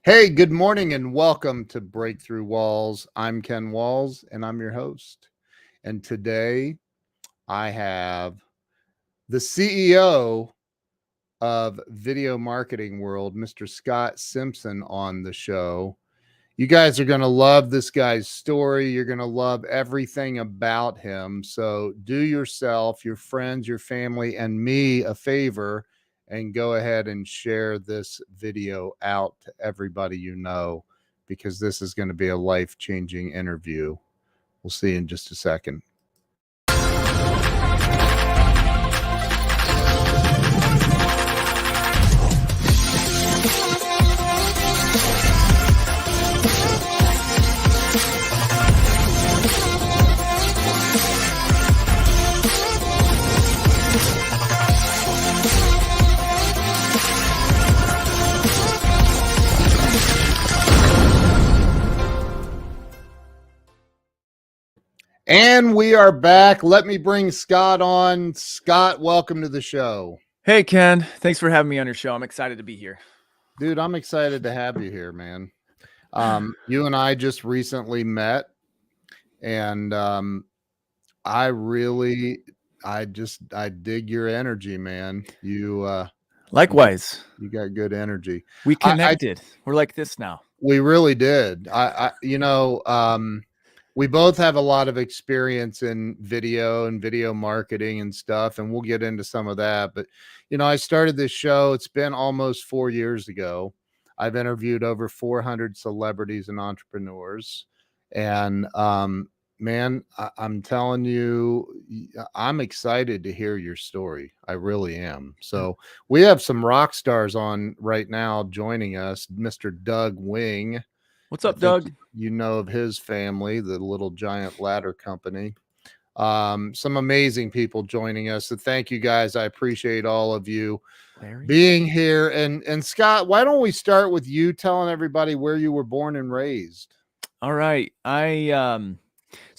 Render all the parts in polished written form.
Hey, good morning and welcome to Breakthrough Walls. I'm Ken Walls and I'm your host. And today I have the CEO of Video Marketing World, Mr. Scott Simson, on the show. You guys are going to love this guy's story. You're going to love everything about him. So do yourself, your friends, your family, and me a favor and go ahead and share this video out to everybody you know, because this is going to be a life-changing interview. We'll see you in just a second. And we are back. Let me bring Scott on. Scott, welcome to the show. Hey, Ken. Thanks for having me on your show. I'm excited to be here. Dude, I'm excited to have you here, man. You and I just recently met, and I dig your energy, man. Likewise. You got good energy. We connected. We're like this now. We really did. We both have a lot of experience in video and video marketing and stuff, and we'll get into some of that. But, I started this show. It's been almost 4 years ago. I've interviewed over 400 celebrities and entrepreneurs. And, man, I'm telling you, I'm excited to hear your story. I really am. So we have some rock stars on right now joining us. Mr. Doug Wing. What's up, Doug? You know of his family, the Little Giant Ladder Company. Some amazing people joining us. So thank you guys. I appreciate all of you being here. And Scott, why don't we start with you telling everybody where you were born and raised? All right. So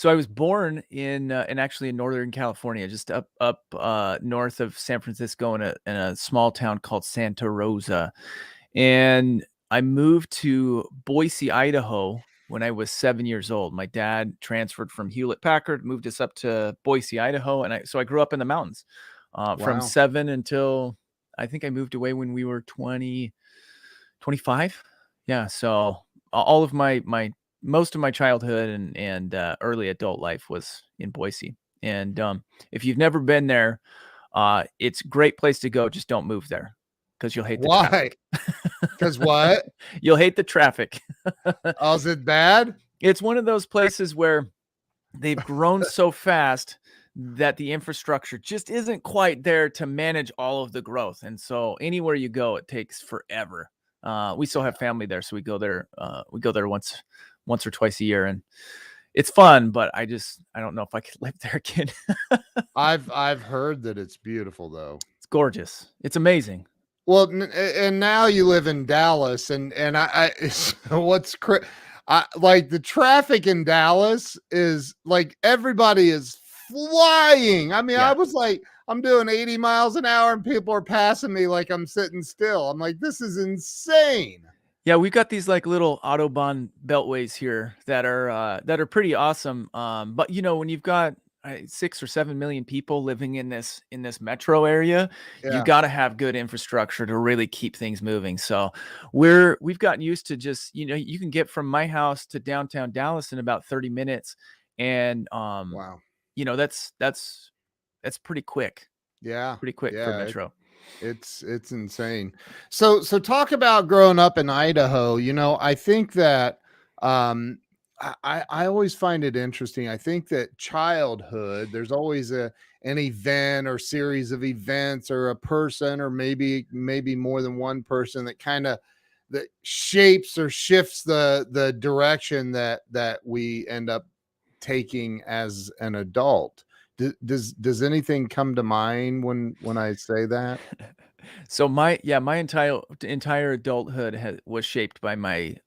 I was born in actually in Northern California, just up north of San Francisco in a small town called Santa Rosa. And I moved to Boise, Idaho when I was 7 years old. My dad transferred from Hewlett-Packard, moved us up to Boise, Idaho. And so I grew up in the mountains from 7 until I think I moved away when we were 25. Yeah. So all of most of my childhood and early adult life was in Boise. And if you've never been there, it's a great place to go. Just don't move there because you'll hate the traffic. Because what? You'll hate the traffic. Oh, is it bad? It's one of those places where they've grown so fast that the infrastructure just isn't quite there to manage all of the growth. And so anywhere you go, it takes forever. We still have family there, so we go there. We go there once or twice a year, and it's fun. But I don't know if I could live there again. I've heard that it's beautiful, though. It's gorgeous. It's amazing. Well, and now you live in Dallas, and like the traffic in Dallas is like everybody is flying. I mean, yeah. I was like, I'm doing 80 miles an hour and people are passing me like I'm sitting still. I'm like, this is insane. Yeah, we've got these like little Autobahn beltways here that are pretty awesome. But when you've got 6 or 7 million people living in this metro area, you got to have good infrastructure to really keep things moving. So we've gotten used to just, you can get from my house to downtown Dallas in about 30 minutes. And, wow, that's pretty quick. Yeah. Pretty quick for metro. It's insane. So talk about growing up in Idaho. I think that, I always find it interesting. I think that childhood, there's always an event or series of events or a person or maybe more than one person that kind of that shapes or shifts the direction that we end up taking as an adult. Does anything come to mind when I say that? So my entire adulthood was shaped by my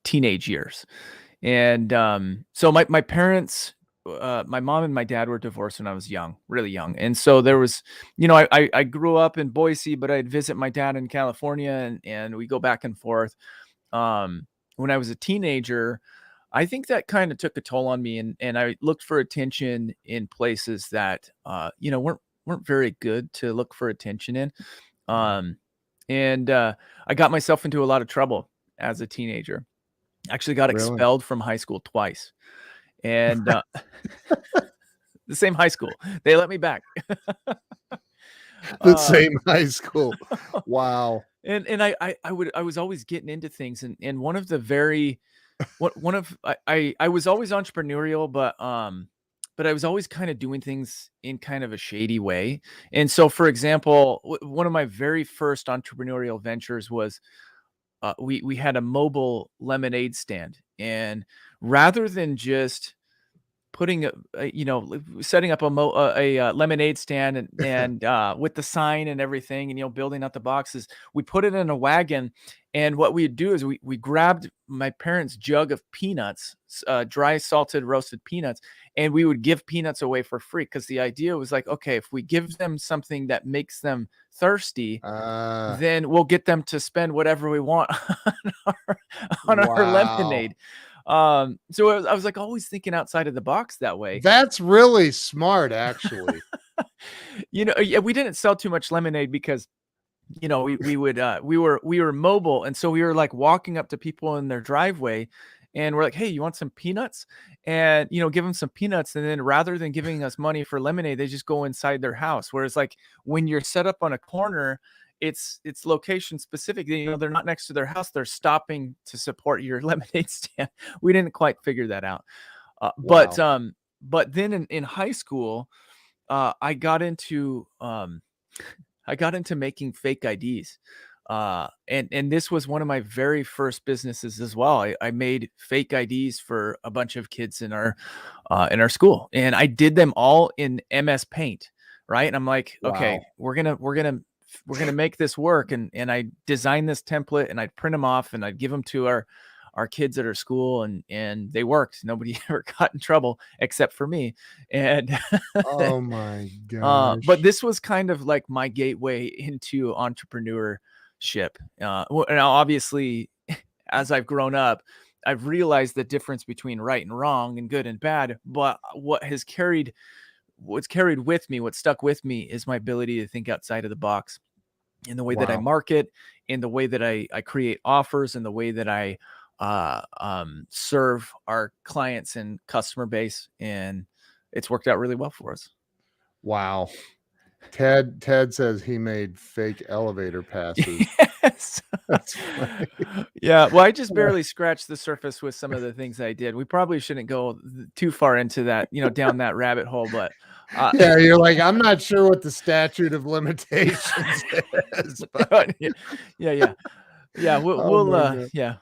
teenage years. And so my parents my mom and my dad were divorced when I was young, really young. And so there was, I grew up in Boise, but I'd visit my dad in California, and we go back and forth. When I was a teenager, I think that kind of took a toll on me, and I looked for attention in places that, weren't very good to look for attention in. Um, and I got myself into a lot of trouble as a teenager. Actually got Really? expelled from high school twice. And the same high school. They let me back. The same high school. Wow. I was always getting into things, and one of the very one of I was always entrepreneurial, but I was always kind of doing things in kind of a shady way. And so, for example, one of my very first entrepreneurial ventures was, we had a mobile lemonade stand, and rather than just putting setting up a lemonade stand, and with the sign and everything, and building out the boxes, we put it in a wagon. And what we'd do is we grabbed my parents' jug of peanuts, dry salted roasted peanuts, and we would give peanuts away for free, because the idea was like, okay, if we give them something that makes them thirsty, then we'll get them to spend whatever we want on our Wow. lemonade. So I was like always thinking outside of the box that way. That's really smart, actually. Yeah, we didn't sell too much lemonade because, we were mobile. And so we were like walking up to people in their driveway, and we're like, hey, you want some peanuts? And, give them some peanuts. And then rather than giving us money for lemonade, they just go inside their house. Whereas like when you're set up on a corner, it's location specific. They're not next to their house. They're stopping to support your lemonade stand. We didn't quite figure that out. Wow. But then in high school, I got into making fake IDs. And this was one of my very first businesses as well. I made fake IDs for a bunch of kids in our school, and I did them all in MS Paint, right? And I'm like, okay, Wow. we're gonna make this work. And I designed this template, and I'd print them off, and I'd give them to our kids at our school, and they worked. Nobody ever got in trouble except for me. And Oh my but gosh. this was kind of like my gateway into entrepreneurship. Now, obviously, as I've grown up, I've realized the difference between right and wrong and good and bad. But what's carried with me, what stuck with me, is my ability to think outside of the box in the way that I Wow. market, in the way that I create offers, in the way that I serve our clients and customer base. And it's worked out really well for us. Wow. Ted says he made fake elevator passes. Yes. That's funny. Yeah, well, I just barely scratched the surface with some of the things I did. We probably shouldn't go too far into that, down that rabbit hole, but Yeah, you're like, I'm not sure what the statute of limitations is, but yeah, yeah. Yeah, oh my god.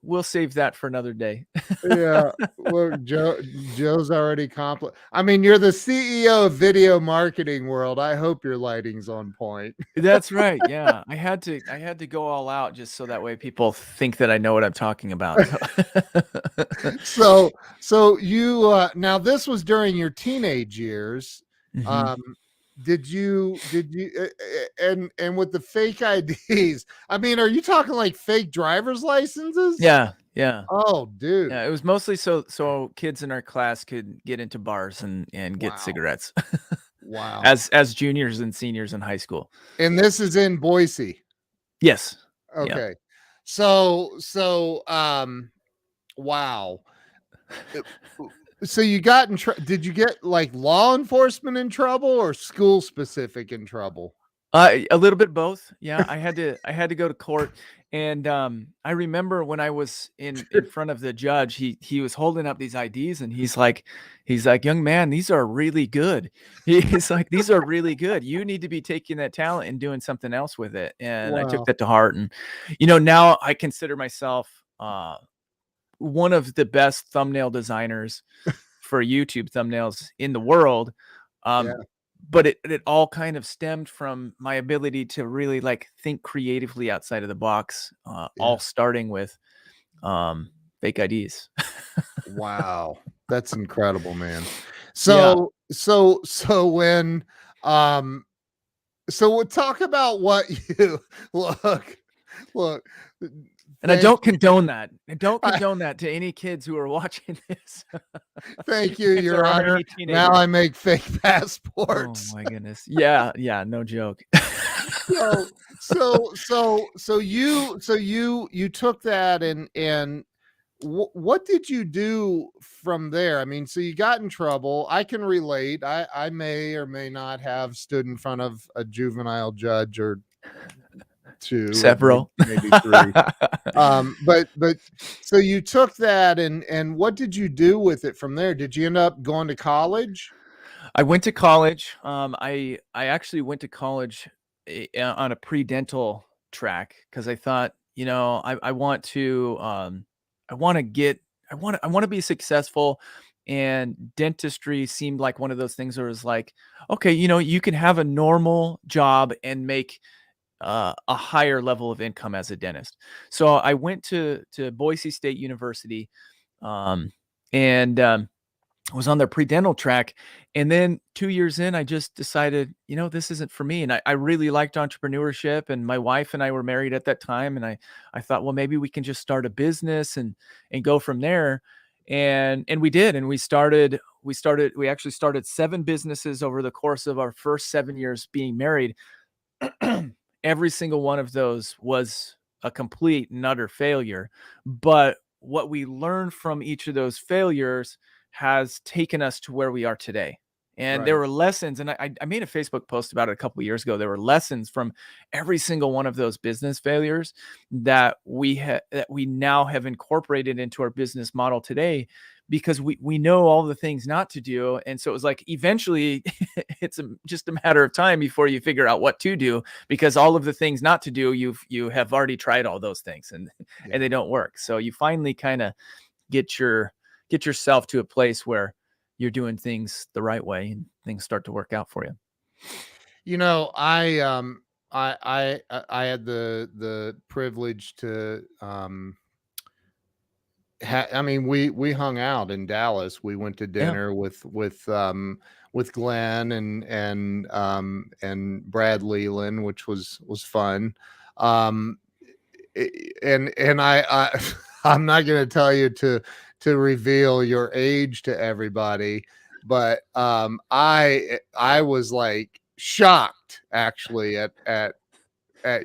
we'll save that for another day. Yeah. Look, Joe's already I mean, you're the CEO of video marketing world. I hope your lighting's on point. That's right. Yeah, I had to go all out just so that way people think that I know what I'm talking about. So. So you now this was during your teenage years. Mhm. Um did you and with the fake IDs, I mean, are you talking like fake driver's licenses? Yeah, yeah. Oh, dude. Yeah, it was mostly so kids in our class could get into bars and get Wow. cigarettes Wow. as juniors and seniors in high school. And this is in Boise. Yes. Yeah. Okay. So wow. Uh, So you got in did you get like law enforcement in trouble or school specific in trouble? A little bit both. Yeah, I had to go to court. And I remember when I was in front of the judge, he was holding up these IDs, and he's like, young man, these are really good. He's like, these are really good. You need to be taking that talent and doing something else with it. And I took Wow. that to heart. And now I consider myself one of the best thumbnail designers for YouTube thumbnails in the world. Yeah. But it all kind of stemmed from my ability to really like think creatively outside of the box, Yeah. all starting with fake IDs. Wow. That's incredible, man. Yeah. So when, um, so we'll talk about what you look, And I thank don't condone that. I don't I condone that to any kids who are watching this. thank you, If there Your are Honor. any Now teenagers. I make fake Oh passports. my goodness. Yeah, yeah, no joke. So you took that and what did you do from there? I mean, so you got in trouble. I can relate. I may or may not have stood in front of a juvenile judge or two or Several. maybe three. But so you took that and what did you do with it from there? Did you end up going to college? I went to college. I actually went to college on a pre-dental track because I thought, I want to I want to get I want to be successful, and dentistry seemed like one of those things where it was like, okay, you can have a normal job and make a higher level of income as a dentist. So I went to Boise State University, um, and was on their pre-dental track. And then 2 years in, I just decided, this isn't for me. And I really liked entrepreneurship, and my wife and I were married at that time. And I thought, well, maybe we can just start a business and go from there. And we did. And we actually started 7 businesses over the course of our first 7 years being married. Every single one of those was a complete and utter failure. But what we learned from each of those failures has taken us to where we are today. And there Right. were lessons, and I made a Facebook post about it a couple of years ago. There were lessons from every single one of those business failures that we now have incorporated into our business model today, because we know all the things not to do. And so it was like, eventually it's just a matter of time before you figure out what to do, because all of the things not to do, you have already tried all those things, and Yeah. and they don't work. So you finally kind of get yourself to a place where you're doing things the right way and things start to work out for you. You know, I had the privilege to I mean, we hung out in Dallas. We went to Yeah. dinner with Glenn and Brad Leland, which was fun. Um, and I I'm not going to tell you to reveal your age to everybody, but I was like shocked actually at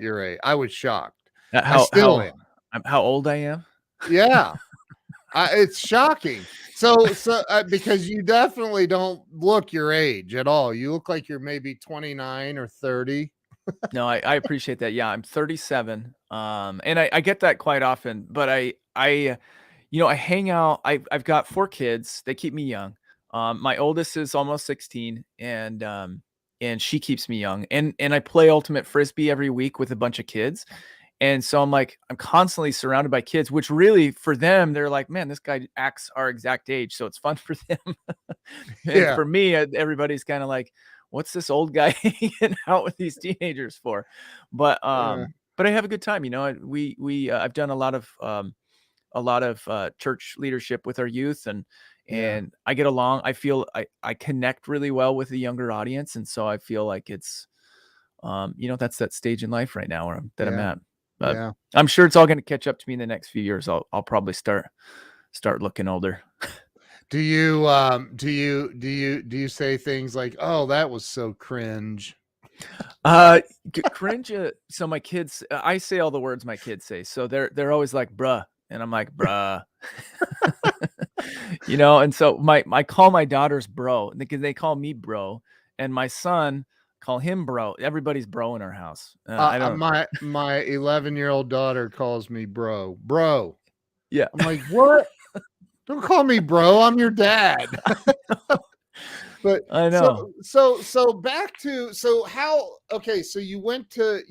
your age. I was shocked. I How still am. how old I am? Yeah. It's shocking. Because you definitely don't look your age at all. You look like you're maybe 29 or 30. No, I appreciate that. Yeah, I'm 37. And I get that quite often, but I hang out. I've got 4 kids. They keep me young. My oldest is almost 16, and she keeps me young. And I play ultimate frisbee every week with a bunch of kids. And so I'm constantly surrounded by kids, which really for them, they're like, man, this guy acts our exact age. So it's fun for them. And Yeah. for me, everybody's kind of like, what's this old guy hanging out with these teenagers for? But Yeah. but I have a good time. I've done a lot of church leadership with our youth, and Yeah. I get along. I feel I connect really well with the younger audience, and so I feel like it's that's that stage in life right now that I'm Yeah. at. But Yeah. I'm sure it's all going to catch up to me in the next few years. I'll probably start looking older. Do you say things like, "Oh, that was so cringe"? Cringe. So my kids, I say all the words my kids say. So they're always like, bruh. And I'm like, bruh. And so I call my daughters bro, because they call me bro, and my son call him bro. Everybody's bro in our house. I don't. My 11-year-old daughter calls me bro. Bro. Yeah. I'm like, "What? Don't call me bro. I'm your dad." But I know. so back to so how okay, so you went to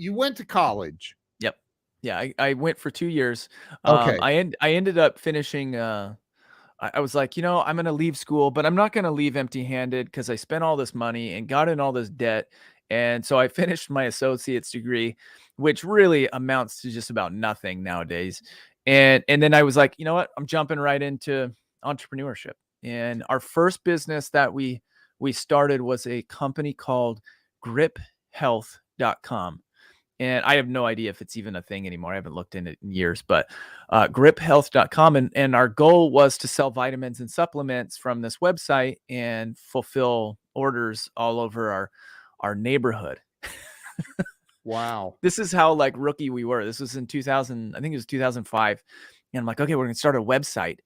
college. Yep. Yeah. I went for 2 years. Okay. I ended up finishing. I was like, I'm going to leave school, but I'm not going to leave empty handed, because I spent all this money and got in all this debt. And so I finished my associate's degree, which really amounts to just about nothing nowadays. And then I was like, you know what? I'm jumping right into entrepreneurship. And our first business that we started was a company called griphealth.com. And I have no idea if it's even a thing anymore. I haven't looked in it in years, but griphealth.com. And our goal was to sell vitamins and supplements from this website and fulfill orders all over our neighborhood. Wow. This is how like rookie we were. This was in 2000, I think it was 2005. And I'm like, okay, we're going to start a website.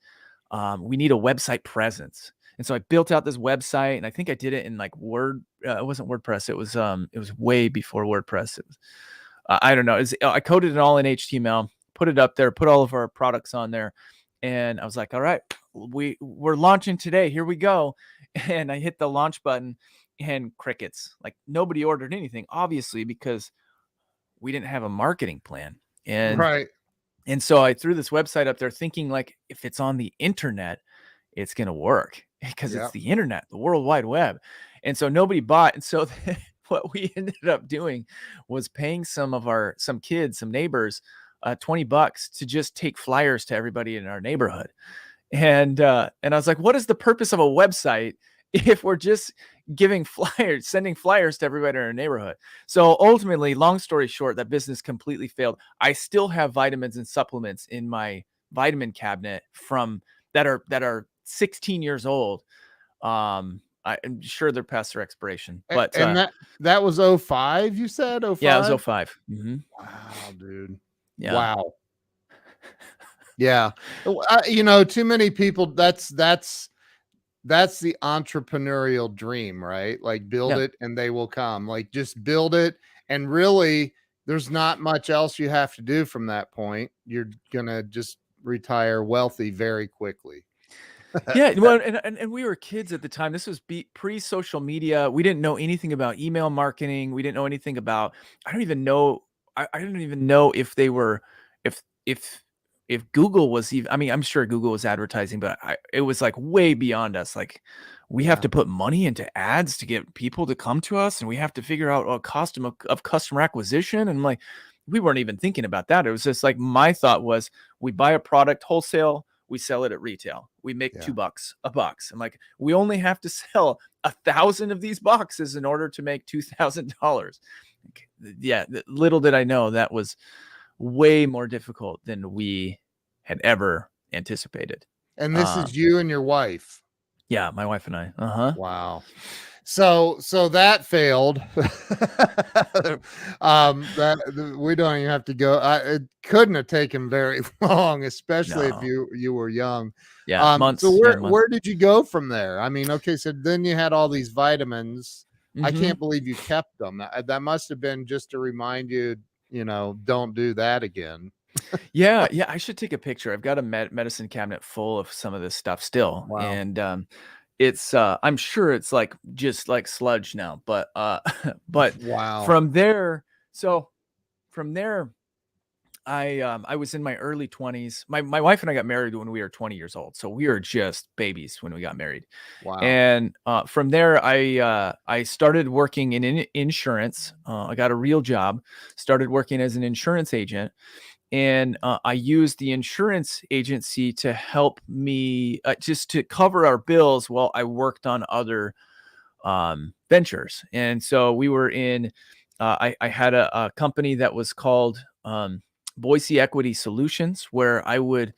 We need a website presence. And so I built out this website, and I think I did it in like Word. It wasn't WordPress. It was way before WordPress. It was, I don't know. I coded it all in HTML, put it up there, put all of our products on there. And I was like, all right, we're launching today. Here we go. And I hit the launch button and crickets. Like nobody ordered anything, obviously, because we didn't have a marketing plan. Right. And so I threw this website up there thinking like, if it's on the internet, it's going to work because it's the internet, the World Wide Web. And so nobody bought. And so what we ended up doing was paying some kids, some neighbors, $20 to just take flyers to everybody in our neighborhood. And I was like, what is the purpose of a website if we're just sending flyers to everybody in our neighborhood? So ultimately, long story short, that business completely failed. I still have vitamins and supplements in my vitamin cabinet that are 16 years old. I'm sure they're past their expiration, but and that was 05, you said? 05? Yeah, it was 05. Mm-hmm. Wow, dude. Yeah. Wow. Yeah. Too many people, that's the entrepreneurial dream, right? Like build it and they will come. Like just build it, and really there's not much else you have to do from that point. You're gonna just retire wealthy very quickly. Yeah, well, and we were kids at the time. This was pre-social media. We didn't know anything about email marketing. We didn't know anything about. I don't even know. I didn't even know if they were, if Google was even. I mean, I'm sure Google was advertising, but it was like way beyond us. Like, we have to put money into ads to get people to come to us, and we have to figure out a cost of customer acquisition. And like, we weren't even thinking about that. It was just like my thought was, we buy a product wholesale. We sell it at retail. We make $2 a box. I'm like, we only have to sell 1,000 of these boxes in order to make $2,000. Yeah. Little did I know that was way more difficult than we had ever anticipated. And this is you and your wife. Yeah. My wife and I. Uh-huh. Wow. So that failed. That we don't even have to go. It couldn't have taken very long, especially if you were young. Yeah, months. So where did you go from there? I mean, okay, so then you had all these vitamins. Mm-hmm. I can't believe you kept them. That must have been just to remind you, don't do that again. Yeah, I should take a picture. I've got a medicine cabinet full of some of this stuff still. Wow. And it's I'm sure it's like just like sludge now, but wow. From there I was in my early 20s. My wife and I got married when we were 20 years old, so we were just babies when we got married. Wow. And from there I started working in insurance. I got a real job, started working as an insurance agent. And I used the insurance agency to help me just to cover our bills while I worked on other ventures. And so we were in, I had a company that was called Boise Equity Solutions, where I would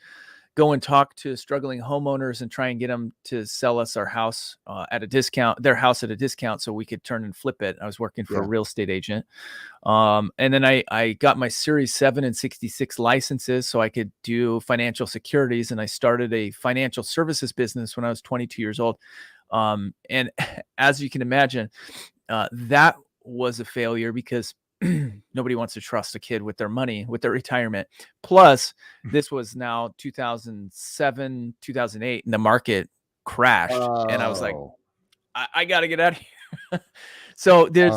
go and talk to struggling homeowners and try and get them to sell us our house at a discount, their house at a discount, so we could turn and flip it. I was working for a real estate agent. And then I got my Series 7 and 66 licenses so I could do financial securities. And I started a financial services business when I was 22 years old. And as you can imagine, that was a failure because nobody wants to trust a kid with their money, with their retirement. Plus, this was now 2007, 2008, and the market crashed. And I was like, I got to get out of here. So there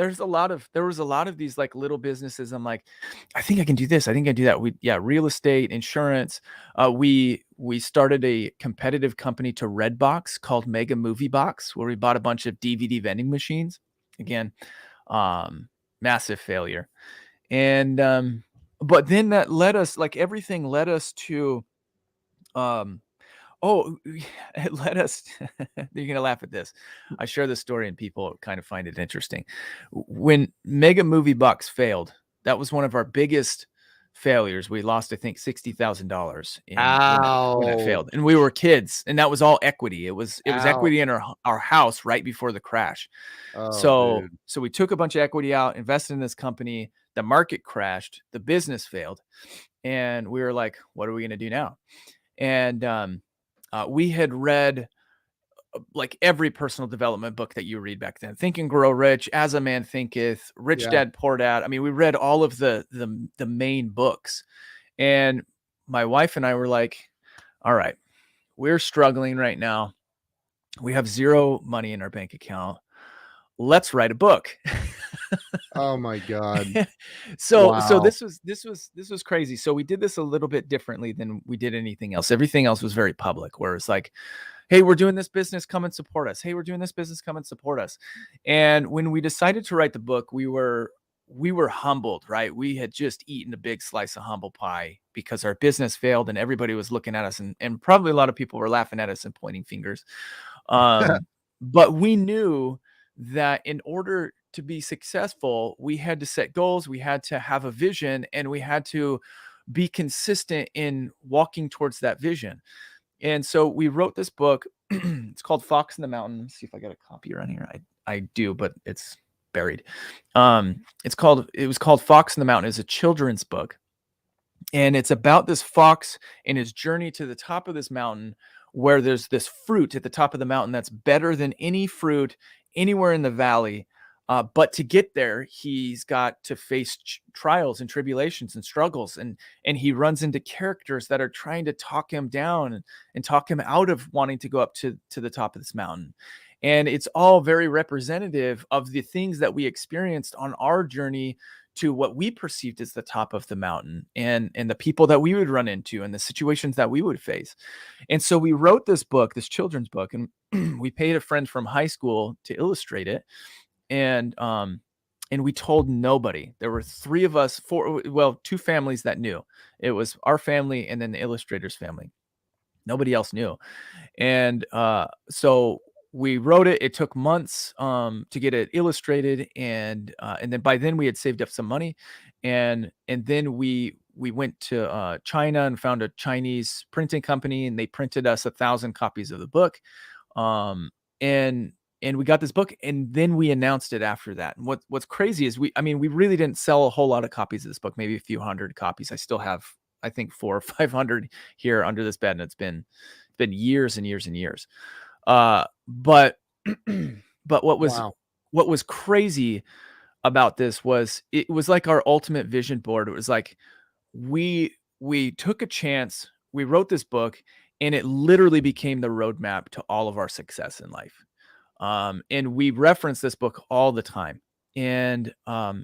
was a lot of these like little businesses. I'm like, I think I can do this. I think I can do that. Real estate, insurance. We started a competitive company to Redbox called Mega Movie Box, where we bought a bunch of DVD vending machines. Again, massive failure. And but then that led us, like everything led us to Oh, it led us you're gonna laugh at this. I share this story and people kind of find it interesting. When Mega Movie Box failed, that was one of our biggest failures. We lost, I think, $60,000 in when that failed, and we Ouch. were kids, and that was all equity. It was Ouch. equity in our house right before the crash. Oh, So dude. so we took a bunch of equity out, invested in this company. The market crashed, the business failed, and we were like, "What are we gonna do now?" And we had read like every personal development book that you read back then. Think and Grow Rich, As a Man Thinketh, Rich Yeah. Dad Poor Dad. I mean, we read all of the main books. And my wife and I were like, all right, we're struggling right now. We have zero money in our bank account. Let's write a book. Oh my God. So Wow. this was crazy. So we did this a little bit differently than we did anything else. Everything else was very public, where it's like, hey, we're doing this business, come and support us. Hey, we're doing this business, come and support us. And when we decided to write the book, we were humbled, right? We had just eaten a big slice of humble pie because our business failed and everybody was looking at us, and probably a lot of people were laughing at us and pointing fingers. But we knew that in order to be successful, we had to set goals, we had to have a vision, and we had to be consistent in walking towards that vision. And so we wrote this book. It's called Fox in the Mountain. Let's see if I got a copy around here. I do, but it's buried. It was called Fox in the Mountain. It's a children's book. And it's about this fox and his journey to the top of this mountain, where there's this fruit at the top of the mountain that's better than any fruit anywhere in the valley. But to get there, he's got to face trials and tribulations and struggles, and he runs into characters that are trying to talk him down and talk him out of wanting to go up to the top of this mountain. And it's all very representative of the things that we experienced on our journey to what we perceived as the top of the mountain, and the people that we would run into and the situations that we would face. And so we wrote this book, this children's book, and we paid a friend from high school to illustrate it. And we told nobody. There were three of us, two families that knew. It was our family and then the illustrator's family. Nobody else knew. And so we wrote it. It took months to get it illustrated, and then by then we had saved up some money, and then we went to China and found a Chinese printing company, and they printed us 1,000 copies of the book. Um, and and we got this book, and then we announced it after that. And what's crazy is we really didn't sell a whole lot of copies of this book, maybe a few hundred copies. I still have, I think, 400 or 500 here under this bed, and it's been years and years and years. But but Wow. what was crazy about this was it was like our ultimate vision board. It was like we took a chance, we wrote this book, and it literally became the roadmap to all of our success in life. And we reference this book all the time, and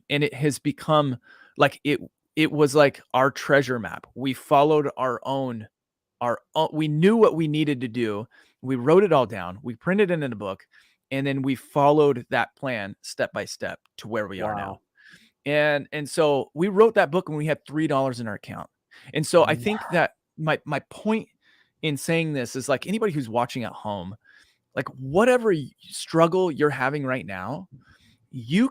it has become like it was like our treasure map. We followed we knew what we needed to do. We wrote it all down. We printed it in a book, and then we followed that plan step by step to where we are now. Wow. And so we wrote that book when we had $3 in our account. And so I think Wow. that my point in saying this is, like, anybody who's watching at home, like, whatever struggle you're having right now, you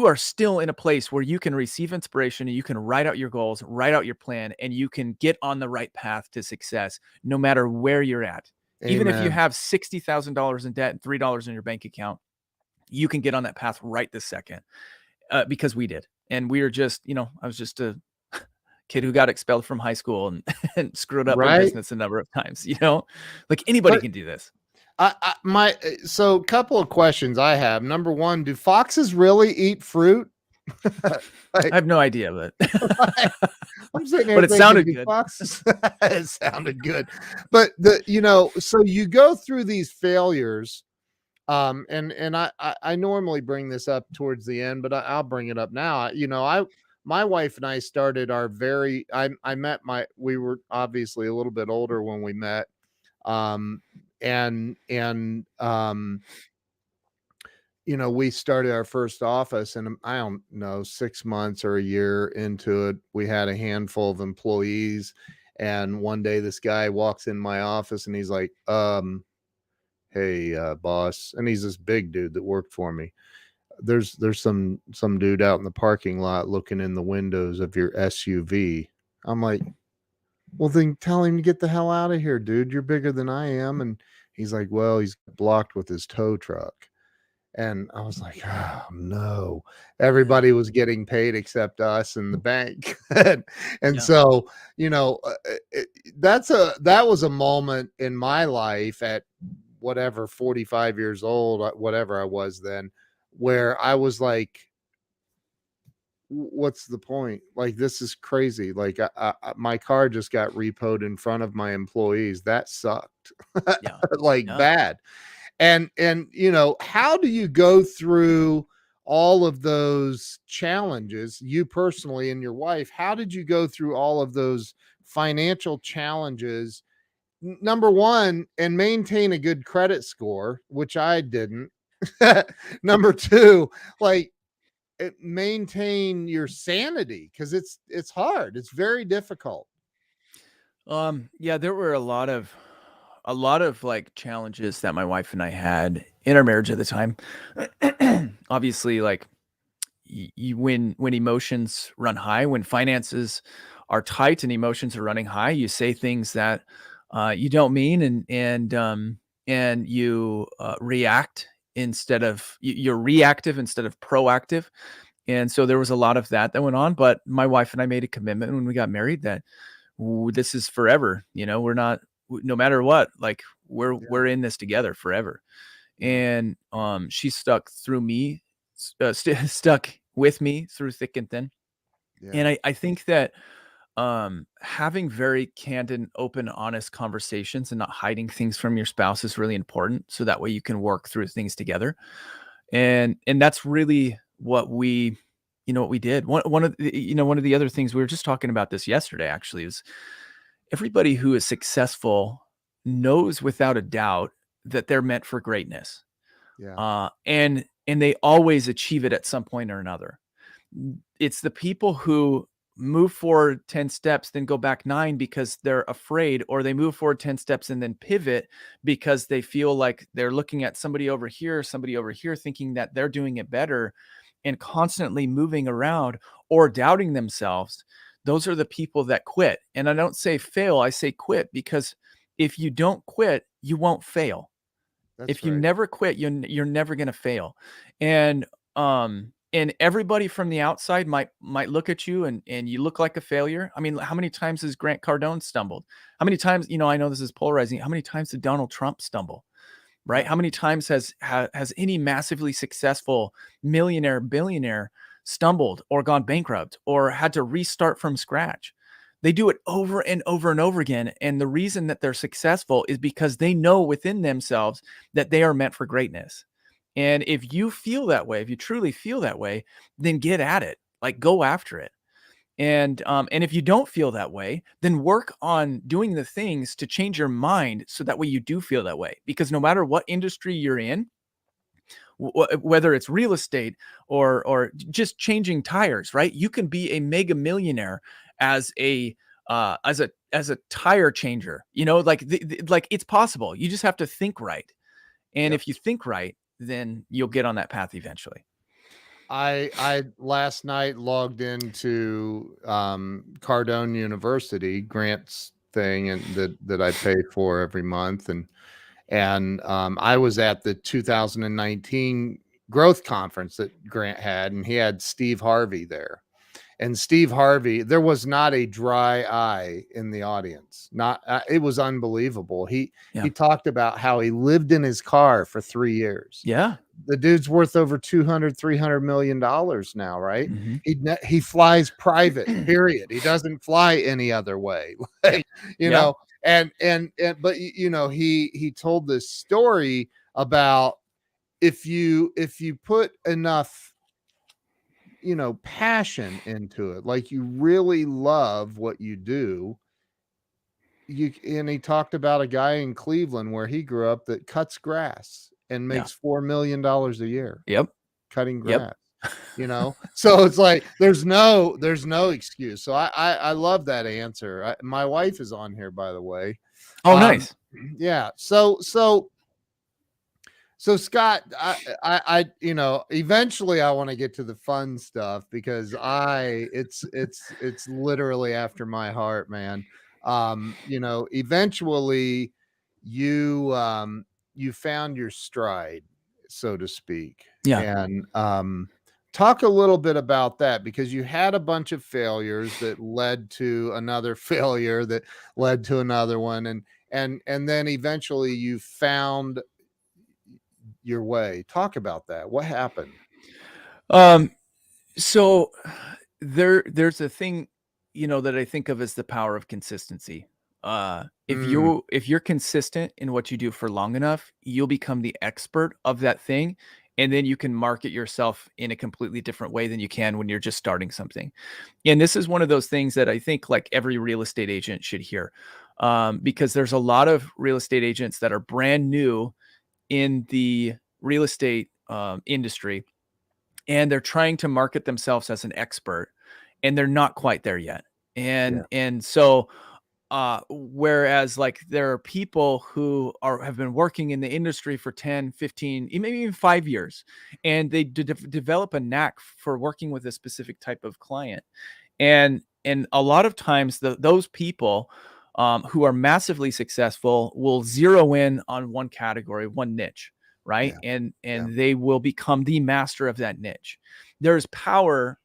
are still in a place where you can receive inspiration, and you can write out your goals, write out your plan, and you can get on the right path to success no matter where you're at. Even if you Amen. have $60,000 in debt and $3 in your bank account, you can get on that path right this second, because we did. And we were just, I was just a kid who got expelled from high school and, and screwed up our Right. business a number of times, like anybody But can do this. so couple of questions I have. Number one, do foxes really eat fruit? I Like, have no idea, but I'm sitting here but it thinking, sounded do good. foxes? It sounded good, but so you go through these failures, and I normally bring this up towards the end, but I'll bring it up now. My wife and I started our very. I met we were obviously a little bit older when we met, um, and we started our first office, and I don't know, 6 months or a year into it, we had a handful of employees, And one day this guy walks in my office and he's like, hey, boss. And he's this big dude that worked for me. There's some dude out in the parking lot looking in the windows of your SUV. I'm like, well, then tell him to get the hell out of here, dude. You're bigger than I am. And he's like, well, he's blocked with his tow truck. And I was like, oh no, everybody was getting paid except us and the bank. And Yeah. so, you know, that was a moment in my life at whatever, 45 years old, whatever I was then, where I was like, what's the point? Like, this is crazy. Like, my car just got repoed in front of my employees. That sucked. Yeah. Like, Yeah. bad. And you know, how do you go through all of those challenges, you personally and your wife? How did you go through all of those financial challenges, number one, and maintain a good credit score, which I didn't? Number two, like, maintain your sanity, because it's hard, it's very difficult. Yeah, there were a lot of like challenges that my wife and I had in our marriage at the time. Obviously, like when emotions run high, when finances are tight and emotions are running high, you say things that you don't mean, and you react instead of you're reactive instead of proactive. And so there was a lot of that that went on. But my wife and I made a commitment when we got married that this is forever. You know, we're not no matter what, like Yeah, we're in this together forever. yeah, And she stuck through me, stuck with me through thick and thin. yeah, And I think that having very candid, open, honest conversations and not hiding things from your spouse is really important. So that way you can work through things together. And that's really what we, what we did. One of the, one of the other things, we were just talking about this yesterday, actually, is everybody who is successful knows without a doubt that they're meant for greatness. yeah. And they always achieve it at some point or another. It's the people who move forward 10 steps, then go back 9 because they're afraid, or they move forward 10 steps and then pivot because they feel like they're looking at somebody over here, thinking that they're doing it better, and constantly moving around or doubting themselves. Those are the people that quit. And I don't say fail, I say quit, because if you don't quit, you won't fail. That's If you right. never quit, you're never gonna fail. And, and everybody from the outside might look at you and you look like a failure. I mean, how many times has Grant Cardone stumbled? How many times, I know this is polarizing. How many times did Donald Trump stumble? Right? Yeah. How many times has any massively successful millionaire, billionaire stumbled or gone bankrupt or had to restart from scratch? They do it over and over and over again. And the reason that they're successful is because they know within themselves that they are meant for greatness. And if you feel that way, if you truly feel that way, then get at it. Like, go after it. And if you don't feel that way, then work on doing the things to change your mind so that way you do feel that way. Because no matter what industry you're in, whether it's real estate or just changing tires, right? You can be a mega millionaire as a tire changer. Like like it's possible. You just have to think right. And Yep. if you think right, then you'll get on that path eventually. I last night logged into Cardone University grants thing, and that I pay for every month, and I was at the 2019 growth conference that Grant had, and he had Steve Harvey there. And Steve Harvey, there was not a dry eye in the audience. Not it was unbelievable. He Yeah. talked about how he lived in his car for 3 years. Yeah. The dude's worth over 200-300 million dollars now, right? Hmm. He flies private, period. He doesn't fly any other way. Yeah. Like, you Yeah. know, and but you know, he told this story about if you put enough, passion into it, like you really love what you do, and he talked about a guy in Cleveland where he grew up that cuts grass and Yeah. makes $4 million a year Yep. cutting Yep. grass. So it's like there's no excuse. So I love that answer. My wife is on here, by the way. Oh, um nice. yeah, so Scott, eventually I want to get to the fun stuff, because it's literally after my heart, man. Eventually you found your stride, so to speak. Yeah. And talk a little bit about that, because you had a bunch of failures that led to another failure that led to another one, and then eventually you found your way. Talk about that. What happened? Um, so there's a thing, that I think of as the power of consistency. If Mm, you're consistent in what you do for long enough, you'll become the expert of that thing. And then you can market yourself in a completely different way than you can when you're just starting something. And this is one of those things that I think like every real estate agent should hear. Because there's a lot of real estate agents that are brand new in the real estate industry, and they're trying to market themselves as an expert, and they're not quite there yet. yeah, And so whereas like there are people who have been working in the industry for 10, 15, maybe even 5 years, and they develop a knack for working with a specific type of client. And a lot of times those people who are massively successful will zero in on one category, one niche, right? yeah, And yeah, they will become the master of that niche. There's power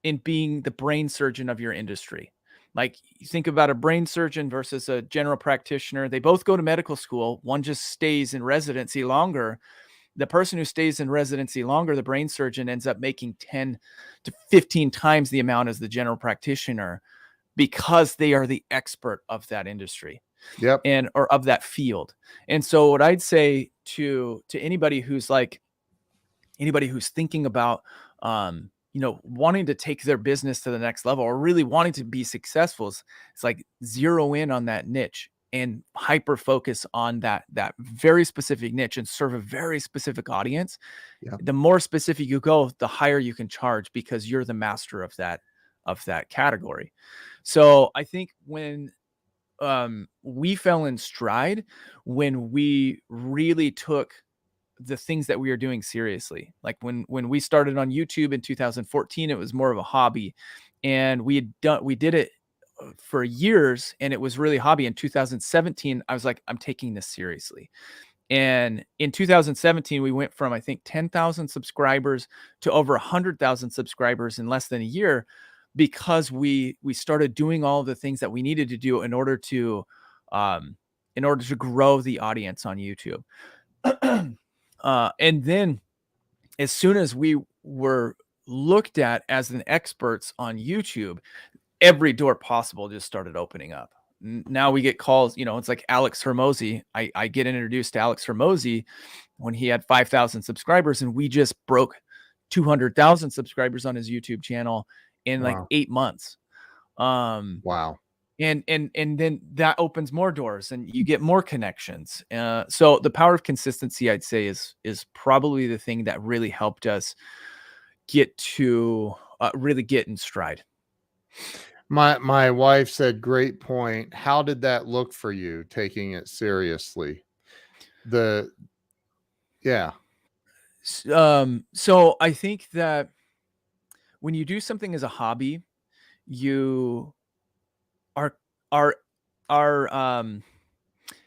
in being the brain surgeon of your industry. Like you think about a brain surgeon versus a general practitioner. They both go to medical school. One just stays in residency longer. The person who stays in residency longer, the brain surgeon, ends up making 10 to 15 times the amount as the general practitioner, because they are the expert of that industry yep, and or of that field. And so what I'd say to anybody who's thinking about wanting to take their business to the next level or really wanting to be successful, it's like zero in on that niche and hyper focus on that very specific niche and serve a very specific audience. yeah. The more specific you go, the higher you can charge, because you're the master of that category. So I think when we fell in stride, when we really took the things that we are doing seriously. Like when we started on YouTube in 2014, it was more of a hobby, and we did it for years, and it was really a hobby. In 2017, I was like, I'm taking this seriously. And in 2017, we went from, I think, 10,000 subscribers to over 100,000 subscribers in less than a year, because we started doing all of the things that we needed to do um, in order to grow the audience on YouTube. And then as soon as we were looked at as an experts on YouTube, every door possible just started opening up. Now we get calls, it's like Alex Hermosi. I get introduced to Alex Hermosi when he had 5,000 subscribers, and we just broke 200,000 subscribers on his YouTube channel in like Wow, 8 months. Um, wow. and then that opens more doors and you get more connections. So the power of consistency, I'd say, is probably the thing that really helped us get to really get in stride. My wife said, "Great point." How did that look for you, taking it seriously? The Yeah, So I think that when you do something as a hobby, you are are are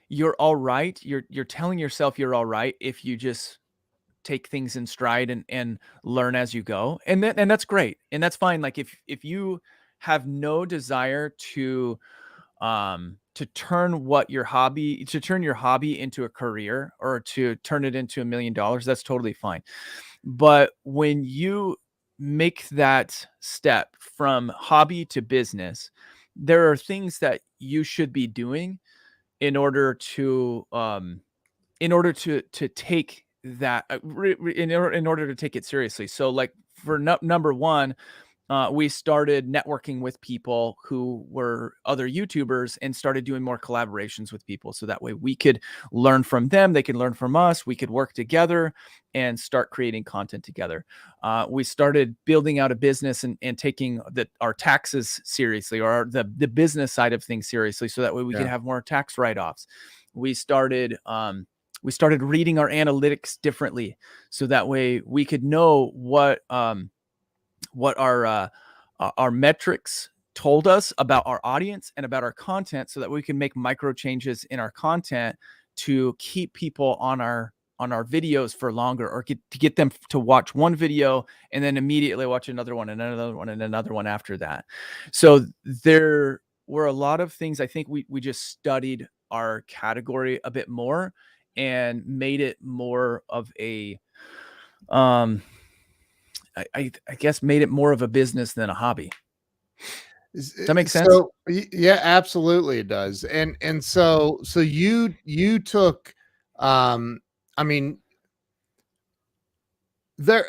you're all right. You're telling yourself you're all right if you just take things in stride and learn as you go. And that's great. And that's fine. Like if you have no desire to turn your hobby into a career, or to turn it into $1 million, that's totally fine. But when you make that step from hobby to business, there are things that you should be doing in order to take that in order to take it seriously. So like for number one, we started networking with people who were other YouTubers and started doing more collaborations with people. So that way we could learn from them. They could learn from us. We could work together and start creating content together. We started building out a business and taking our taxes seriously, or the business side of things seriously. So that way we could have more tax write-offs. We started reading our analytics differently. So that way we could know what our metrics told us about our audience and about our content, so that we can make micro changes in our content to keep people on our videos for longer, or to get them to watch one video and then immediately watch another one and another one and another one after that. So there were a lot of things. I think we just studied our category a bit more and made it more of a I guess made it more of a business than a hobby. Does that make sense? So yeah, absolutely it does. And so you took, I mean, there,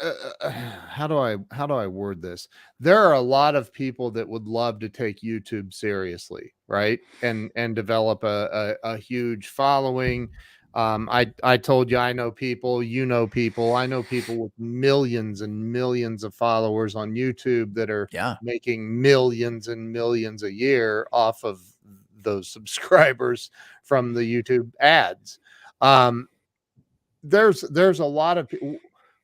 how do I word this? There are a lot of people that would love to take YouTube seriously, right? And develop a huge following. I told you, I know people, you know people, I know people with millions and millions of followers on YouTube that are making millions and millions a year off of those subscribers from the YouTube ads. There's a lot of people.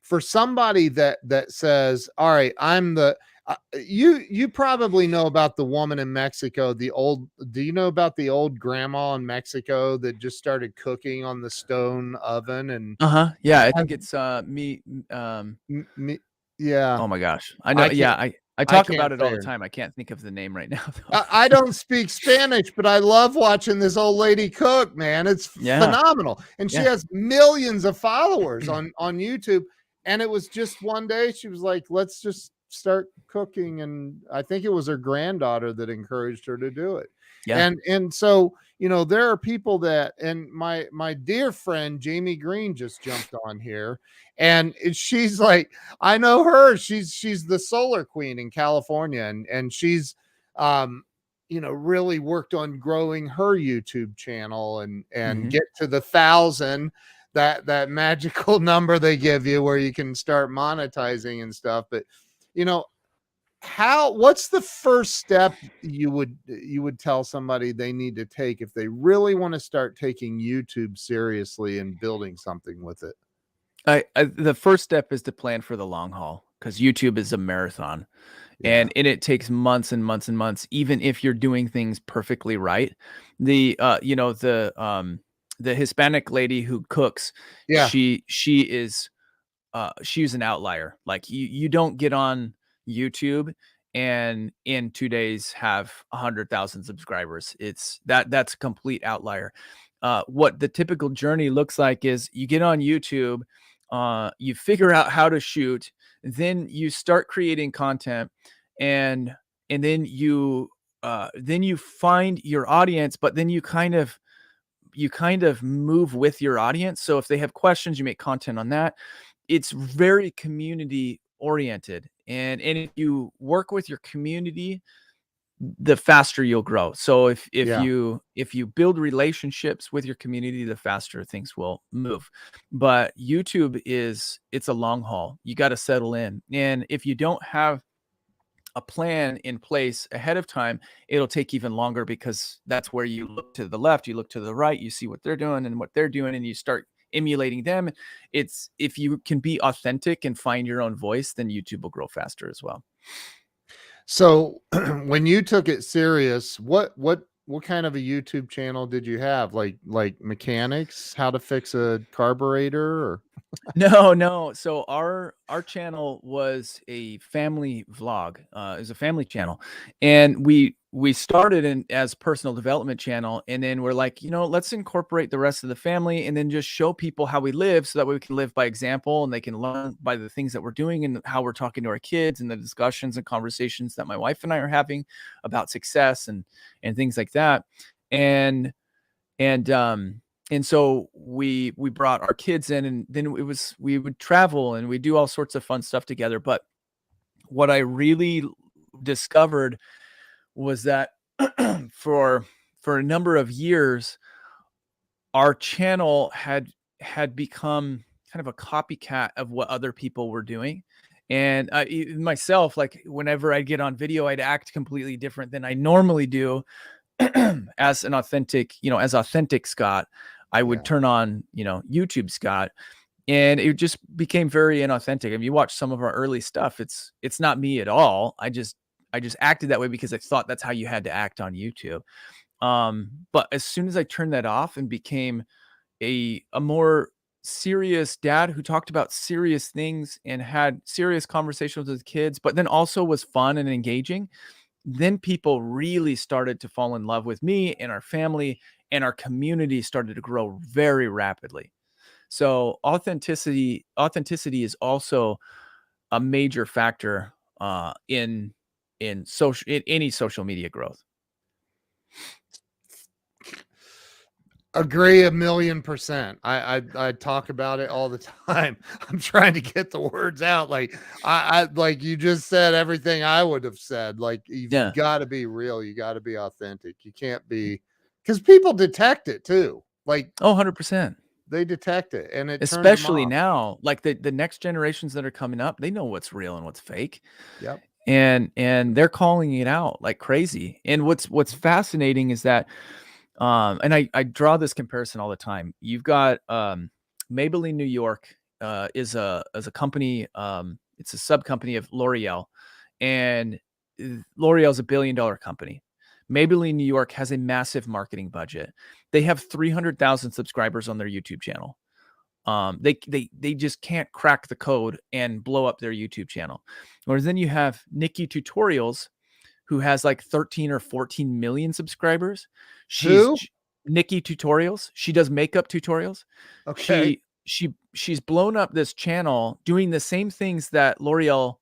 For somebody that says, all right, I'm the you probably know about the woman in Mexico, do you know about the old grandma in Mexico that just started cooking on the stone oven? And yeah, I think it's yeah, oh my gosh, I know. I talk about it all the time. I can't think of the name right now, though. I don't speak Spanish, but I love watching this old lady cook, man. It's phenomenal. And she has millions of followers on YouTube. And it was just one day she was like, let's just start cooking. And I think it was her granddaughter that encouraged her to do it. And so, there are people that, and my dear friend, Jamie Green, just jumped on here, and she's like, I know her. She's the solar queen in California. And she's, really worked on growing her YouTube channel and get to the 1,000, that magical number they give you where you can start monetizing and stuff. But what's the first step you would tell somebody they need to take if they really want to start taking YouTube seriously and building something with it? The first step is to plan for the long haul, because YouTube is a marathon. And it takes months and months and months, even if you're doing things perfectly right. The Hispanic lady who cooks, she's an outlier. Like you don't get on YouTube and in 2 days have 100,000 subscribers. That's a complete outlier. What the typical journey looks like is you get on YouTube, you figure out how to shoot, then you start creating content, and then you find your audience, but then you kind of move with your audience. So if they have questions, you make content on that. It's very community oriented. And if you work with your community, the faster you'll grow. So if you build relationships with your community, the faster things will move. But YouTube it's a long haul. You got to settle in. And if you don't have a plan in place ahead of time, it'll take even longer, because that's where you look to the left, you look to the right, you see what they're doing and what they're doing, and you start emulating them. It's, if you can be authentic and find your own voice, then YouTube will grow faster as well. So when you took it serious, what kind of a YouTube channel did you have? Like mechanics, how to fix a carburetor, or? No. So our channel was a family vlog. It was a family channel, and we started as personal development channel, and then we're like, let's incorporate the rest of the family, and then just show people how we live, so that way we can live by example, and they can learn by the things that we're doing and how we're talking to our kids, and the discussions and conversations that my wife and I are having about success and things like that, and so we brought our kids in, and then we would travel and we do all sorts of fun stuff together. But what I really discovered was that for a number of years, our channel had become kind of a copycat of what other people were doing. And myself, like whenever I get on video, I'd act completely different than I normally do as an authentic, as authentic Scott. I would turn on, YouTube Scott, and it just became very inauthentic. If you watch some of our early stuff, it's not me at all. I just acted that way because I thought that's how you had to act on YouTube. But as soon as I turned that off and became a more serious dad who talked about serious things and had serious conversations with kids, but then also was fun and engaging, then people really started to fall in love with me and our family, and our community started to grow very rapidly. So authenticity is also a major factor in any social media growth. Agree 1,000,000%. I talk about it all the time. I'm trying to get the words out. Like I like you just said everything I would have said. Like you've got to be real. You got to be authentic. You can't be, because people detect it too. Like 100%. They detect it, and it especially turns them off. now, like the next generations that are coming up, they know what's real and what's fake. Yep. And they're calling it out like crazy. And what's fascinating is that and I draw this comparison all the time. You've got Maybelline New York is a company, it's a sub company of L'Oreal, and L'Oreal is $1 billion company. Maybelline New York has a massive marketing budget. They have 300,000 subscribers on their YouTube channel. They just can't crack the code and blow up their YouTube channel. Whereas then you have Nikki Tutorials, who has like 13 or 14 million subscribers. Nikki Tutorials. She does makeup tutorials. Okay. She's blown up this channel doing the same things that L'Oreal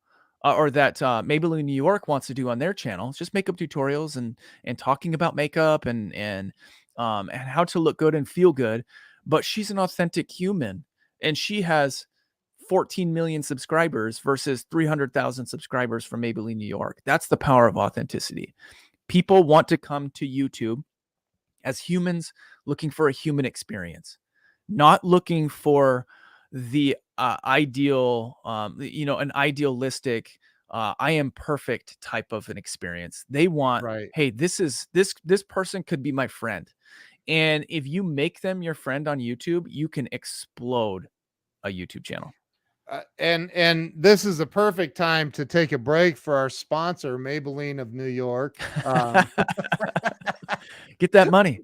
or that Maybelline New York wants to do on their channel. It's just makeup tutorials and talking about makeup and how to look good and feel good. But she's an authentic human, and she has 14 million subscribers versus 300,000 subscribers from Maybelline New York. That's the power of authenticity. People want to come to YouTube as humans looking for a human experience, not looking for the ideal, an idealistic, I am perfect type of an experience. They want, hey, this person could be my friend. And if you make them your friend on YouTube, you can explode a YouTube channel. And this is a perfect time to take a break for our sponsor, Maybelline of New York. Get that money.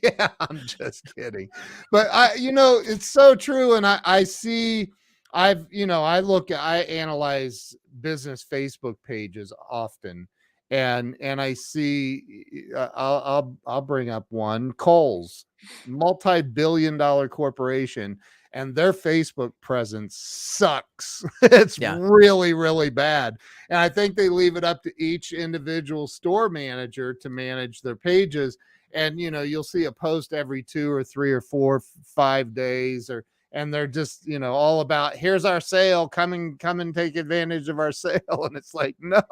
Yeah, I'm just kidding. But it's so true. And I see, I analyze business Facebook pages often. And I see, I'll bring up one, Kohl's, multi-billion-dollar corporation, and their Facebook presence sucks. It's really, really bad. And I think they leave it up to each individual store manager to manage their pages. And, you'll see a post every 2 or 3 or 4, 5 days, and they're just, all about, here's our sale, come and take advantage of our sale. And it's like, no,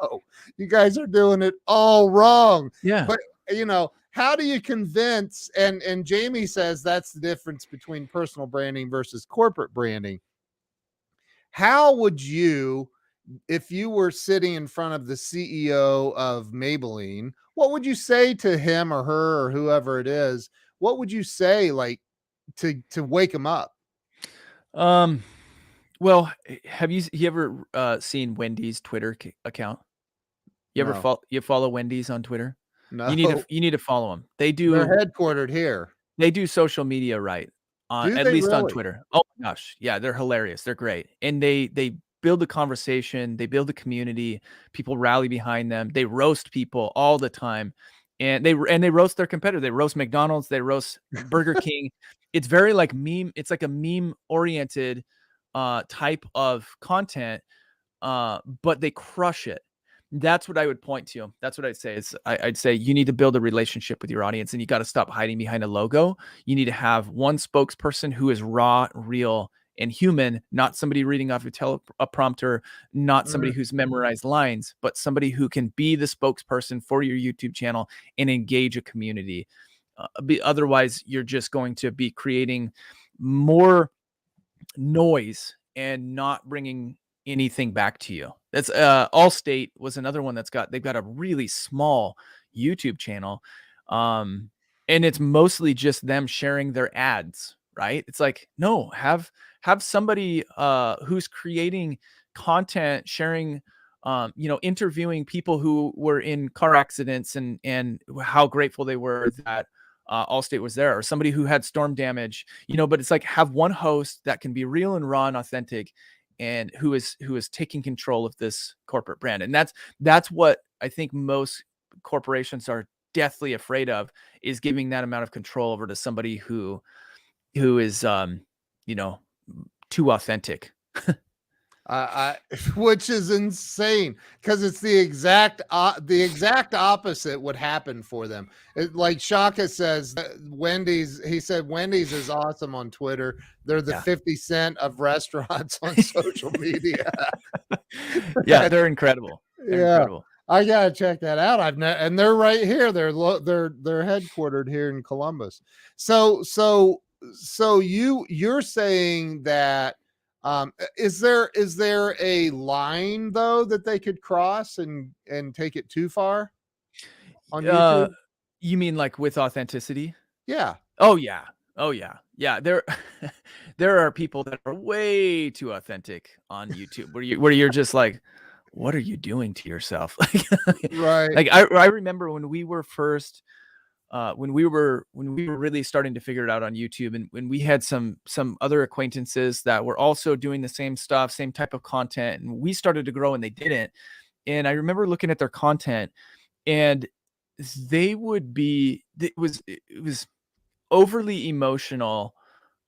you guys are doing it all wrong. Yeah. But, how do you convince, and Jamie says that's the difference between personal branding versus corporate branding. How would you, if you were sitting in front of the CEO of Maybelline, what would you say to him or her or whoever it is? What would you say, like, to wake them up? Well, have you ever seen Wendy's Twitter account? You ever follow Wendy's on Twitter? No. You need to follow them. They're headquartered here. They do social media right. At least on Twitter. Oh my gosh. Yeah, they're hilarious. They're great. And they build a conversation, they build a community, people rally behind them. They roast people all the time. And they roast their competitor. They roast McDonald's, they roast Burger King. It's very like meme, it's like a meme oriented type of content, but they crush it. That's what I would point to. That's what I'd say. I'd say you need to build a relationship with your audience, and you got to stop hiding behind a logo. You need to have one spokesperson who is raw, real, and human, not somebody reading off a teleprompter, not somebody who's memorized lines, but somebody who can be the spokesperson for your YouTube channel and engage a community. Otherwise, you're just going to be creating more noise and not bringing anything back to you. That's Allstate was another one they've got a really small YouTube channel. And it's mostly just them sharing their ads, right? It's like, no, have somebody who's creating content, sharing, interviewing people who were in car accidents and how grateful they were that Allstate was there, or somebody who had storm damage, but it's like, have one host that can be real and raw and authentic, and who is taking control of this corporate brand. And that's what I think most corporations are deathly afraid of, is giving that amount of control over to somebody who is too authentic. Which is insane, because it's the exact opposite would happen for them. Like Shaka says, Wendy's. He said Wendy's is awesome on Twitter. They're the 50 Cent of restaurants on social media. Yeah, they're incredible. They're incredible. I gotta check that out. And they're right here. They're headquartered here in Columbus. So you're saying that. Is there a line though that they could cross and take it too far on YouTube? You mean like with authenticity? Yeah. Oh yeah. There are people that are way too authentic on YouTube where you're just like, what are you doing to yourself? Right. Like I remember when we were first when we were really starting to figure it out on YouTube, and when we had some other acquaintances that were also doing the same stuff, same type of content, and we started to grow and they didn't. And I remember looking at their content, and it was overly emotional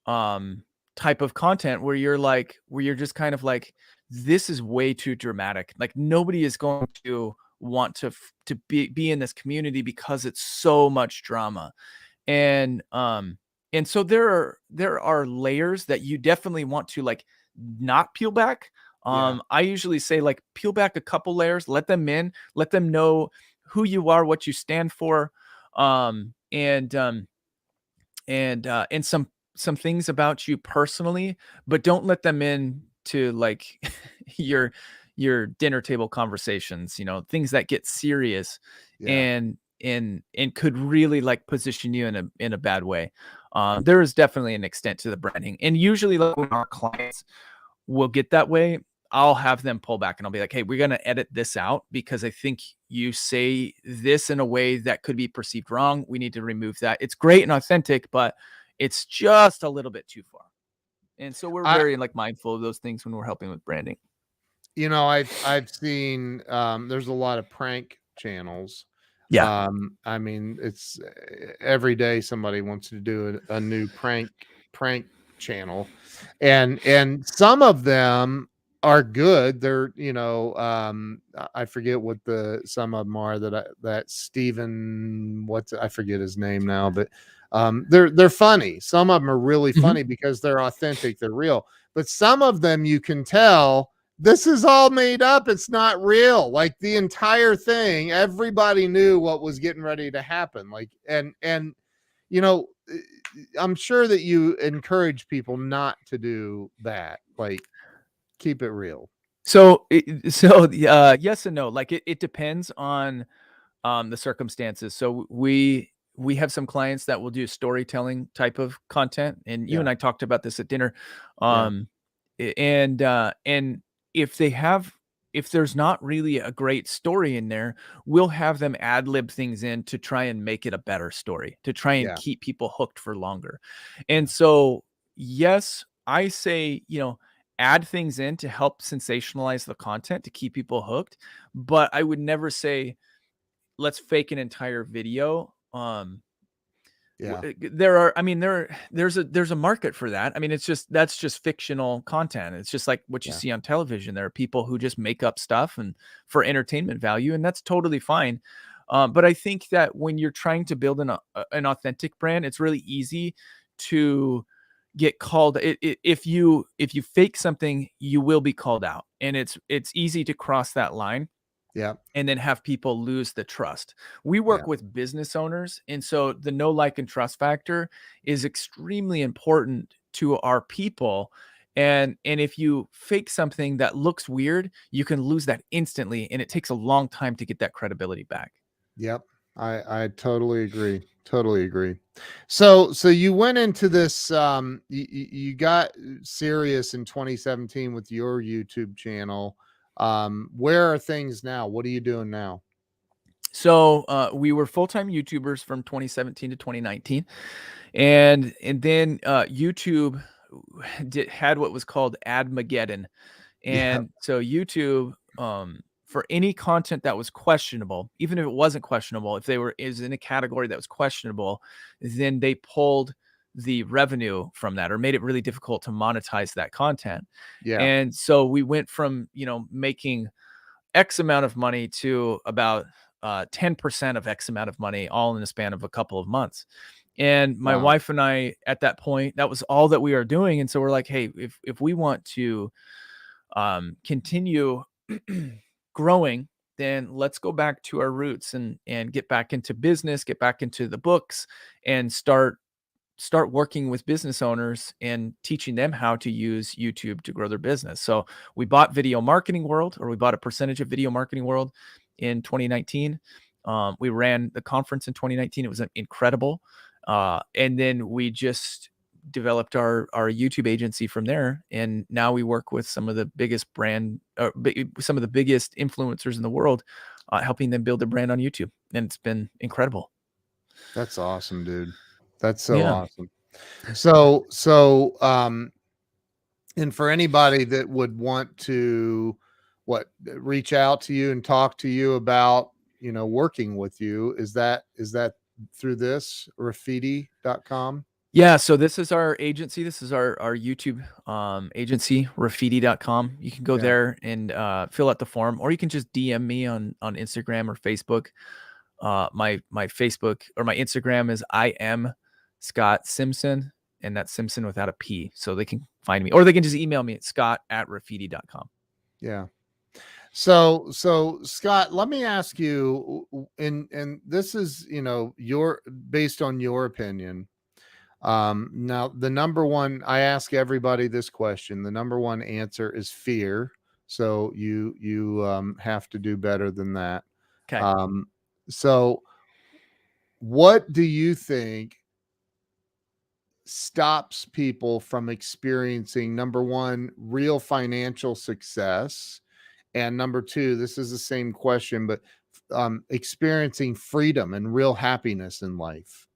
type of content where you're just kind of like, this is way too dramatic. Like, nobody is going to want to be in this community because it's so much drama. And so there are layers that you definitely want to like not peel back. I usually say, like, peel back a couple layers, let them in, let them know who you are, what you stand for, and some things about you personally, but don't let them in to like your dinner table conversations, things that get serious and could really like position you in a bad way. There is definitely an extent to the branding, and usually like when our clients will get that way, I'll have them pull back and I'll be like, hey, we're going to edit this out because I think you say this in a way that could be perceived wrong. We need to remove that. It's great and authentic, but it's just a little bit too far. And so we're very like mindful of those things when we're helping with branding. I've seen there's a lot of prank channels. Yeah. I mean, it's every day somebody wants to do a new prank channel, and some of them are good. They're, I forget what some of them are that Steven, I forget his name now, but they're funny. Some of them are really funny because they're authentic, they're real. But some of them you can tell this is all made up. It's not real. Like, the entire thing, everybody knew what was getting ready to happen. Like, and I'm sure that you encourage people not to do that. Like, keep it real. So yes and no. Like, it depends on the circumstances. So we have some clients that will do storytelling type of content, and you and I talked about this at dinner. And if there's not really a great story in there, we'll have them ad lib things in to try and make it a better story, to try and keep people hooked for longer. And so, yes, I say, add things in to help sensationalize the content to keep people hooked. But I would never say, let's fake an entire video. There's a market for that. I mean, that's just fictional content. It's just like what you see on television. There are people who just make up stuff and for entertainment value, and that's totally fine. But I think that when you're trying to build an authentic brand, it's really easy to get called if you fake something, you will be called out, and it's easy to cross that line Yeah. and then have people lose the trust. We Yeah. work with business owners, and so the know, like, and trust factor is extremely important to our people. And if you fake something that looks weird, you can lose that instantly, and it takes a long time to get that credibility back. Yep. I totally agree. Totally agree. So you went into this you got serious in 2017 with your YouTube channel. Where are things now? What are you doing now? So we were full-time YouTubers from 2017 to 2019, and then YouTube had what was called Admageddon. Yeah. And so YouTube, for any content that was questionable, even if it wasn't questionable, if they were is in a category that was questionable, then they pulled the revenue from that or made it really difficult to monetize that content. Yeah. And so we went from, making X amount of money to about 10% of X amount of money, all in the span of a couple of months. And my Wow. wife and I, at that point, that was all that we are doing. And so we're like, hey, if we want to continue growing, then let's go back to our roots and get back into business, get back into the books, and start working with business owners and teaching them how to use YouTube to grow their business. So we bought Video Marketing World, or we bought a percentage of Video Marketing World in 2019. We ran the conference in 2019. It was incredible. And then we just developed our YouTube agency from there. And now we work with some of the biggest some of the biggest influencers in the world, helping them build their brand on YouTube. And it's been incredible. That's awesome, dude. That's so Yeah. awesome. So and for anybody that would want to reach out to you and talk to you about, working with you, is that through this graffiti.com? Yeah, so this is our agency. This is our YouTube agency, graffiti.com. You can go Yeah. there and fill out the form, or you can just DM me on Instagram or Facebook. My Facebook or my Instagram is I am Scott Simson, and that's Simpson without a P. So they can find me, or they can just email me at scott@graffiti.com. Yeah. So Scott, let me ask you, and this is, your based on your opinion. Now the number one, I ask everybody this question. The number one answer is fear. So you have to do better than that. Okay. Um, so what do you think stops people from experiencing, number one, real financial success? And number two, this is the same question, but experiencing freedom and real happiness in life.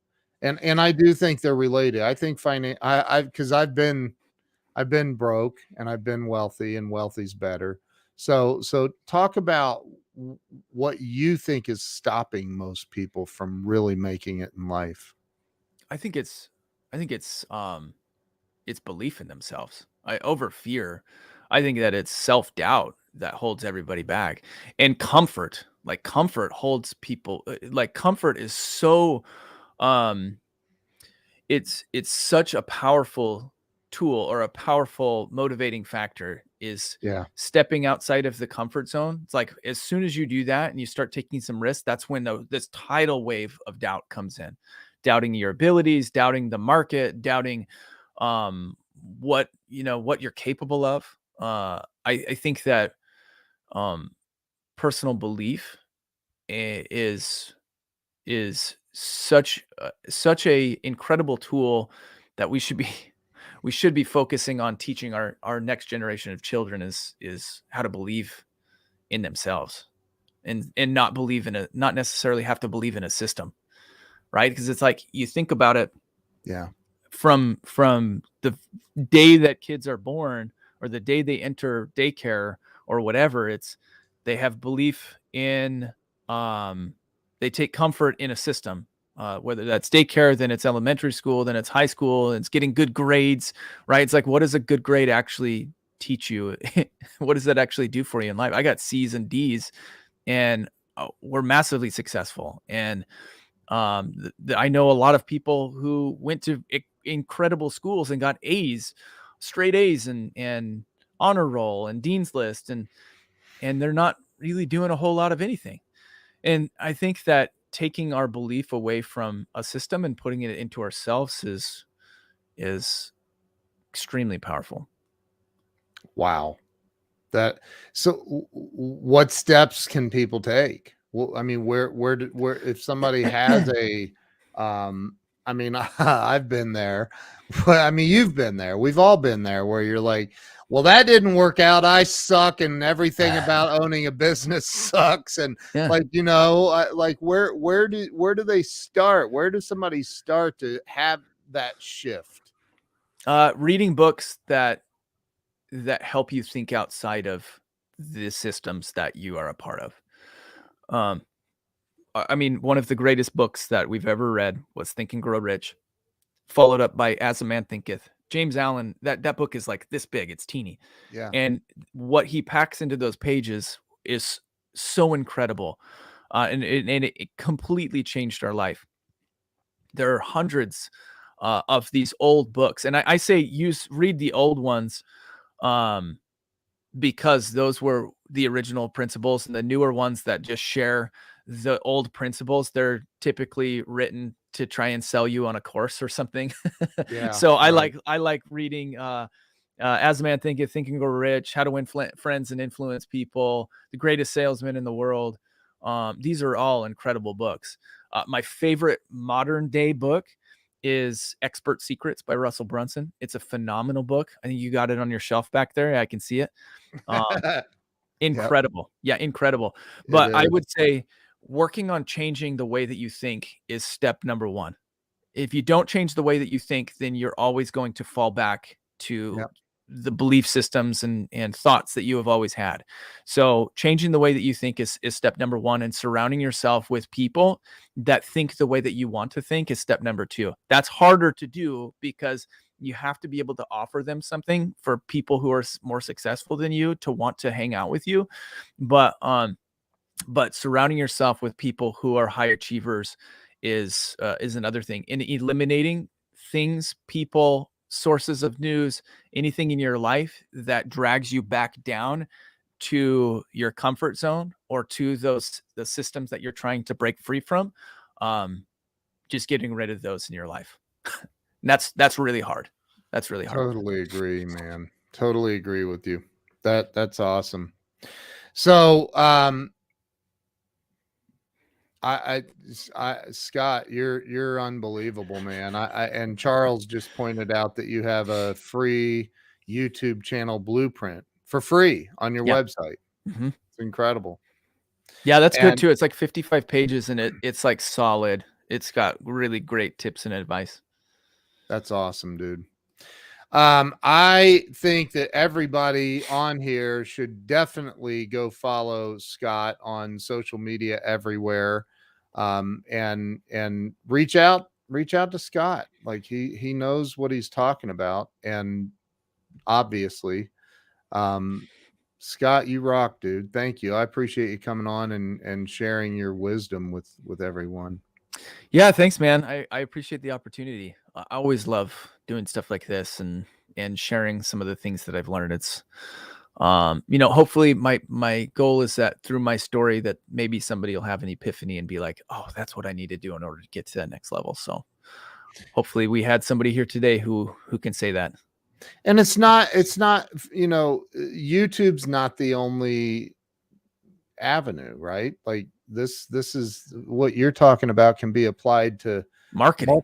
And I do think they're related. I think because I've been broke and I've been wealthy, and wealthy's better. So talk about what you think is stopping most people from really making it in life. I think it's it's belief in themselves. Over fear. I think that it's self-doubt that holds everybody back. And comfort. Like, comfort holds people, like, comfort is so um it's such a powerful tool, or a powerful motivating factor, is Yeah. stepping outside of the comfort zone. It's like, as soon as you do that and you start taking some risks, that's when this tidal wave of doubt comes in. Doubting your abilities, doubting the market, doubting um what you're capable of. I think that um personal belief is such a incredible tool that we should be focusing on teaching our next generation of children, is how to believe in themselves, and not necessarily have to believe in a system, right? Because it's like, you think about it, Yeah. from the day that kids are born, or the day they enter daycare or whatever, it's they have belief in, they take comfort in a system, whether that's daycare, then it's elementary school, then it's high school, and it's getting good grades, right? It's like, what does a good grade actually teach you? What does that actually do for you in life? I got C's and D's, and we're massively successful. And I know a lot of people who went to incredible schools and got A's, straight A's, and honor roll and dean's list, and they're not really doing a whole lot of anything. And I think that taking our belief away from a system and putting it into ourselves is extremely powerful. Wow. That what steps can people take? Well, I mean, where if somebody has a I mean, I've been there. I mean, you've been there. We've all been there where you're like, well, that didn't work out. I suck, and everything about owning a business sucks. And Yeah. like, like where do they start? Where does somebody start to have that shift? Reading books that help you think outside of the systems that you are a part of. I mean, one of the greatest books that we've ever read was Think and Grow Rich, followed up by As a Man Thinketh. James Allen, that book is like this big, it's teeny. Yeah. And what he packs into those pages is so incredible. And it completely changed our life. There are hundreds of these old books. And I say read the old ones, because those were the original principles, and the newer ones that just share the old principles, they're typically written to try and sell you on a course or something. Yeah. So right. I like reading As a Man Thinketh, Think and Grow Rich, How to Win Friends and Influence People, The Greatest Salesman in the World. These are all incredible books. My favorite modern day book is Expert Secrets by Russell Brunson. It's a phenomenal book. I think you got it on your shelf back there. I can see it. Yep, Incredible. Yeah, incredible. it But I is. would say working on changing the way that you think is step number one. If you don't change the way that you think, then you're always going to fall back to Yep. the belief systems and thoughts that you have always had. So changing the way that you think is step number one, and surrounding yourself with people that think the way that you want to think is step number two. That's harder to do because you have to be able to offer them something for people who are more successful than you to want to hang out with you. But surrounding yourself with people who are high achievers is another thing. In eliminating things, people, sources of news, anything in your life that drags you back down to your comfort zone or to the systems that you're trying to break free from, just getting rid of those in your life. That's really hard. That's really hard. Totally agree, man. Totally agree with you. That's awesome. So, Scott, you're unbelievable, man. And Charles just pointed out that you have a free YouTube channel blueprint for free on your Yeah. website. Mhm. It's incredible. Yeah, that's good And too. It's like 55 pages, and it's like solid. It's got really great tips and advice. that's awesome, dude. I think that everybody on here should definitely go follow Scott on social media everywhere. And reach out to Scott. Like he knows what he's talking about. And obviously, Scott, you rock, dude. Thank you. I appreciate you coming on and sharing your wisdom with everyone. Yeah, thanks, man. I appreciate the opportunity. I always love doing stuff like this and sharing some of the things that I've learned. It's hopefully my goal is that through my story that maybe somebody will have an epiphany and be like, "Oh, that's what I need to do in order to get to that next level." So, hopefully we had somebody here today who can say that. And it's not, YouTube's not the only avenue, right? Like this is what you're talking about can be applied to Marketing.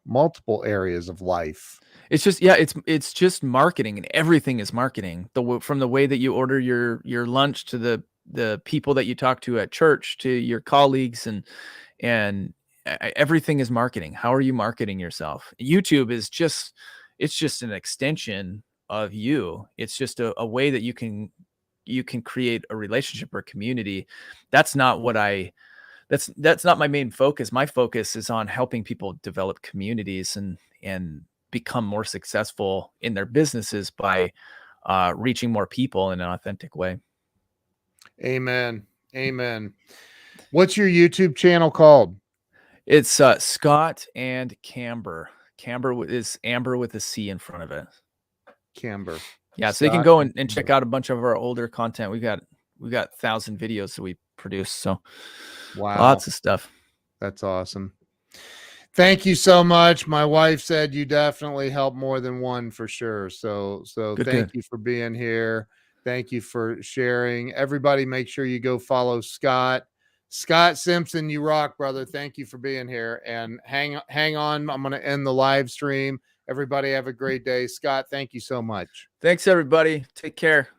multiple areas of life. It's just it's just marketing, and everything is marketing. From the way that you order your lunch to the people that you talk to at church to your colleagues, and everything is marketing. How are you marketing yourself? YouTube is just it's just an extension of you. It's just a way that you can create a relationship or community. That's not what that's not my main focus. My focus is on helping people develop communities and become more successful in their businesses by reaching more people in an authentic way. Amen. Amen. What's your YouTube channel called? It's Scott and Camber. Camber is amber with a C in front of it. Camber. Yeah, so you can go and check out a bunch of our older content. We got 1,000 videos that we produce. So wow, lots of stuff. That's awesome. Thank you so much. My wife said you definitely help more than one for sure. So thank you for being here. Thank you for sharing. Everybody, make sure you go follow Scott. Scott Simson, you rock, brother. Thank you for being here. And hang on. I'm going to end the live stream. Everybody have a great day. Scott, thank you so much. Thanks, everybody. Take care.